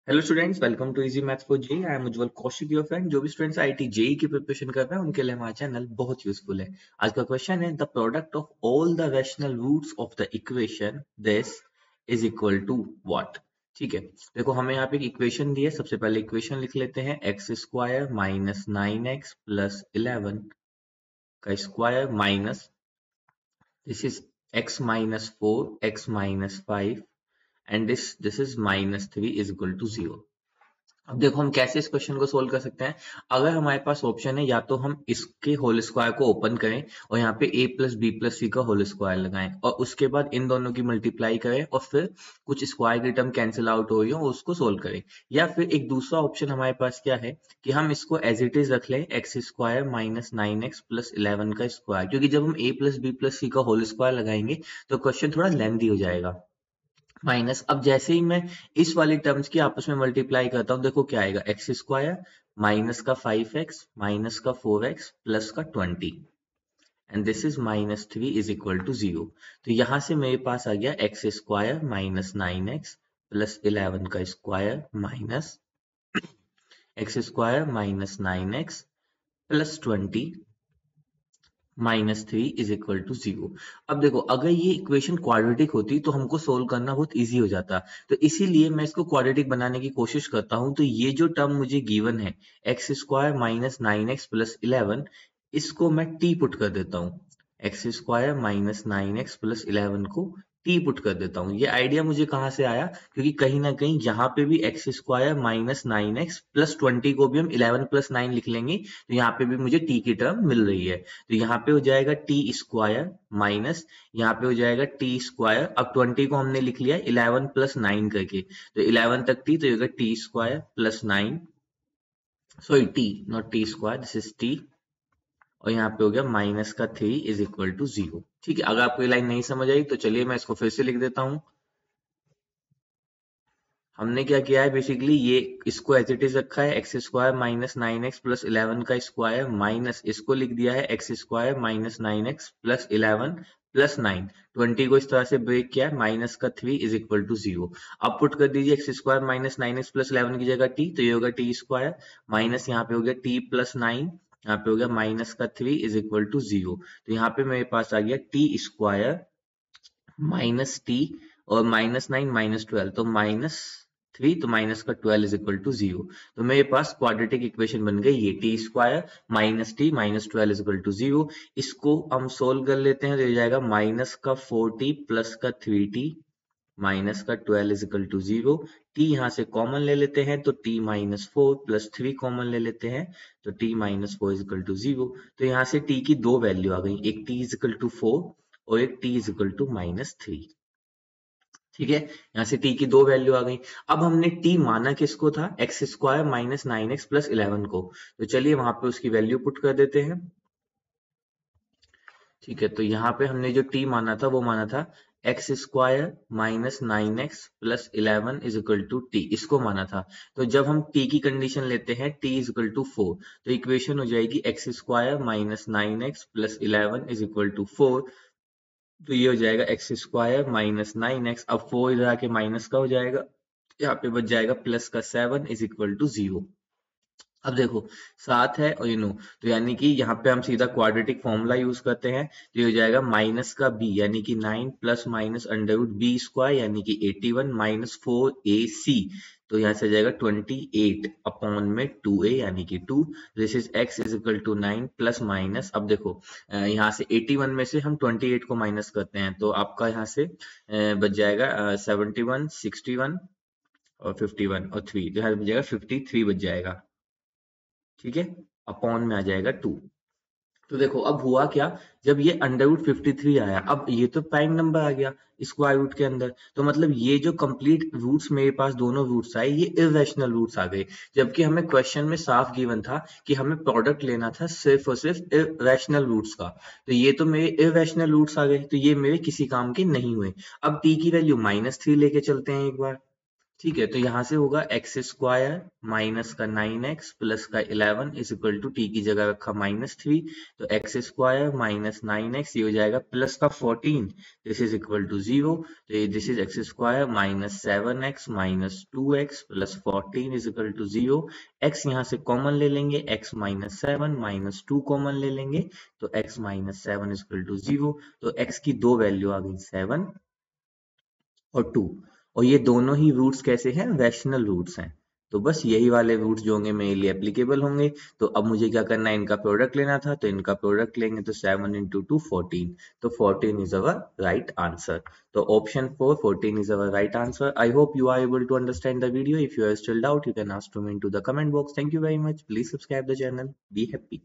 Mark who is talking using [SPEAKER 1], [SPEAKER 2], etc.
[SPEAKER 1] Hello students, welcome to easy maths for JEE. I am Ujjwal Kaushik, your friend. जो भी students IIT JEE की preparation कर रहे हैं उनके लिए हमारा चैनल बहुत यूजफुल है। आज का क्वेश्चन है the product of all the rational roots of the equation this is equal to what. ठीक है, देखो हमें यहाँ पे एक इक्वेशन दी है। सबसे पहले इक्वेशन लिख लेते हैं, x square minus 9x plus 11 का square minus this is x minus 4 x minus 5 and this is minus 3 is equal to 0। अब देखो हम कैसे इस क्वेश्चन को सोल्व कर सकते हैं। अगर हमारे पास ऑप्शन है, या तो हम इसके होल स्क्वायर को ओपन करें और यहाँ पे a प्लस बी प्लस सी का होल स्क्वायर लगाएं और उसके बाद इन दोनों की मल्टीप्लाई करें और फिर कुछ स्क्वायर की टर्म कैंसिल आउट हो रही हो उसको सोल्व करें। या फिर एक दूसरा ऑप्शन हमारे पास क्या है कि हम इसको एज इट इज रख लें, x square minus 9x plus 11 का स्क्वायर, क्योंकि जब हम a प्लस बी प्लस सी का होल स्क्वायर लगाएंगे तो क्वेश्चन थोड़ा लेंथी हो जाएगा। माइनस, अब जैसे ही मैं इस वाली टर्म्स की आपस में मल्टीप्लाई करता हूं, देखो क्या आएगा, एक्स स्क्वायर माइनस का 5x माइनस का 4x प्लस का 20 and this is minus 3 is equal to 0। तो यहां से मेरे पास आ गया x square minus 9x plus 11 का square minus x square minus 9x plus 20 minus 3 is equal to 0। अब देखो अगर ये इक्वेशन क्वाड्रेटिक होती तो हमको सोल्व करना बहुत इजी हो जाता। तो इसीलिए मैं इसको क्वाड्रेटिक बनाने की कोशिश करता हूं। तो ये जो टर्म मुझे गिवन है, x square minus 9x plus 11, इसको मैं टी पुट कर देता हूँ। X square minus 9x plus 11 को टी पुट कर देता हूँ। ये आइडिया मुझे कहाँ से आया, क्योंकि कहीं ना कहीं यहाँ पे भी x square minus 9x plus 20 को भी हम 11 प्लस 9 लिख लेंगे, तो यहाँ पे भी मुझे टी की टर्म मिल रही है। तो यहाँ पे हो जाएगा टी स्क्वायर माइनस, यहाँ पे हो जाएगा टी स्क्वायर। अब 20 को हमने लिख लिया 11 प्लस 9 करके, तो 11 तक टी, तो ये होगा T square plus 9, sorry T not T square, this is T, और यहाँ पे हो गया माइनस का 3 इज इक्वल टू 0। ठीक है, अगर आपको ये लाइन नहीं समझ आई तो चलिए मैं इसको फिर से लिख देता हूँ। हमने क्या किया है, बेसिकली ये इसको एज इट इज रखा है, x square minus 9x plus 11 का स्क्वायर माइनस इसको लिख दिया है x square minus 9x plus 11 plus 9, 20 को इस तरह से ब्रेक किया है, माइनस का 3 इज इक्वल टू 0। अब पुट कर दीजिए x square minus 9x plus 11 की जगह टी, तो ये होगा टी स्क्वायर माइनस यहाँ पे हो गया टी प्लस 9, यहाँ पे हो गया माइनस का 3 इज इक्वल टू 0। तो यहाँ पे मेरे पास आ गया टी स्क्वायर माइनस टी और माइनस 9 माइनस 12, तो माइनस 3, तो माइनस का 12 इज इक्वल टू 0। तो मेरे पास क्वाड्रेटिक इक्वेशन बन गई ये, t square minus t minus 12 is equal to 0। इसको हम सोल्व कर लेते हैं, तो ये जाएगा माइनस का 4t प्लस का 3t माइनस का 12 इज इक्वल टू 0। टी यहाँ से कॉमन ले लेते हैं, तो t माइनस 4 प्लस 3 कॉमन ले लेते हैं, तो t minus 4 is equal to 0। तो यहाँ से t की दो वैल्यू आ गई, एक t इज इक्वल टू 4 और एक t is equal to minus 3। ठीक है, यहाँ से t की दो वैल्यू आ गई। अब हमने t माना किसको था, x square minus 9x plus 11 को, तो चलिए वहां पे उसकी वैल्यू पुट कर देते हैं। ठीक है, तो यहाँ पे हमने जो t माना था वो माना था x square minus 9x plus 11 is equal to t, इसको माना था। तो जब हम t की कंडीशन लेते हैं t इज इक्वल टू 4, तो इक्वेशन हो जाएगी x square minus 9x plus 11 is equal to 4। तो ये हो जाएगा एक्स स्क्वायर माइनस 9x, अब 4 इधर आके माइनस का हो जाएगा, यहाँ पे बच जाएगा प्लस का 7 इज इक्वल टू 0। अब देखो 7 है और ये 9, तो यानी कि यहाँ पे हम सीधा क्वाड्रेटिक फॉर्मूला यूज करते हैं, तो ये हो जाएगा माइनस का b यानी कि 9 plus minus under root b square यानी कि 81 माइनस 4ac, तो यहाँ से आ जाएगा 28 अपॉन में 2a यानी कि 2। This is x is equal to 9 plus minus, अब देखो यहाँ से 81 में से हम 28 को माइनस करते हैं, तो आपका यहाँ से बच जाएगा 71 61 और 51 और 3, तो यहाँ बच जाएगा 53 बच जाएगा। ठीक है, अपॉन में आ जाएगा 2। तो देखो अब हुआ क्या, जब ये अंडर रूट 53 आया, अब ये तो प्राइम नंबर आ गया स्क्वायर रूट के अंदर, तो मतलब ये जो कंप्लीट रूट्स मेरे पास दोनों रूट्स आए ये इरेशनल रूट्स आ गए। जबकि हमें क्वेश्चन में साफ गिवन था कि हमें प्रोडक्ट लेना था सिर्फ और सिर्फ इरेशनल रूट्स का, तो ये तो मेरे इरेशनल रूट्स आ गए, तो ये मेरे किसी काम के नहीं हुए। अब t की वैल्यू -3 लेके चलते हैं एक बार। ठीक है, तो यहाँ से होगा एक्स स्क्वायर माइनस का 9x प्लस का 11 इज इक्वल टू टी की जगह रखा -3, तो एक्स स्क्वायर माइनस 9x ये हो जाएगा प्लस का 14, दिस इज इक्वल टू 0, तो ये this is x square minus 7x minus 2x plus 14 is equal to 0। x यहाँ से कॉमन ले लेंगे, x माइनस 7 माइनस 2 कॉमन ले लेंगे, तो x minus 7 is equal to 0, तो x की दो वैल्यू आ गई 7 और 2, और ये दोनों ही रूट्स कैसे हैं, रैशनल रूट्स हैं। तो बस यही वाले रूट्स जो होंगे मेरे लिए एप्लीकेबल होंगे। तो अब मुझे क्या करना है, इनका प्रोडक्ट लेना था, तो इनका प्रोडक्ट लेंगे तो 7 इंटू 2 14, तो 14 इज अवर राइट आंसर। तो option 4 14 is our right answer. I hope you are able to understand the video. If you are still doubt, you can ask to me into the comment box. Thank you very much. Please subscribe the channel. Be happy.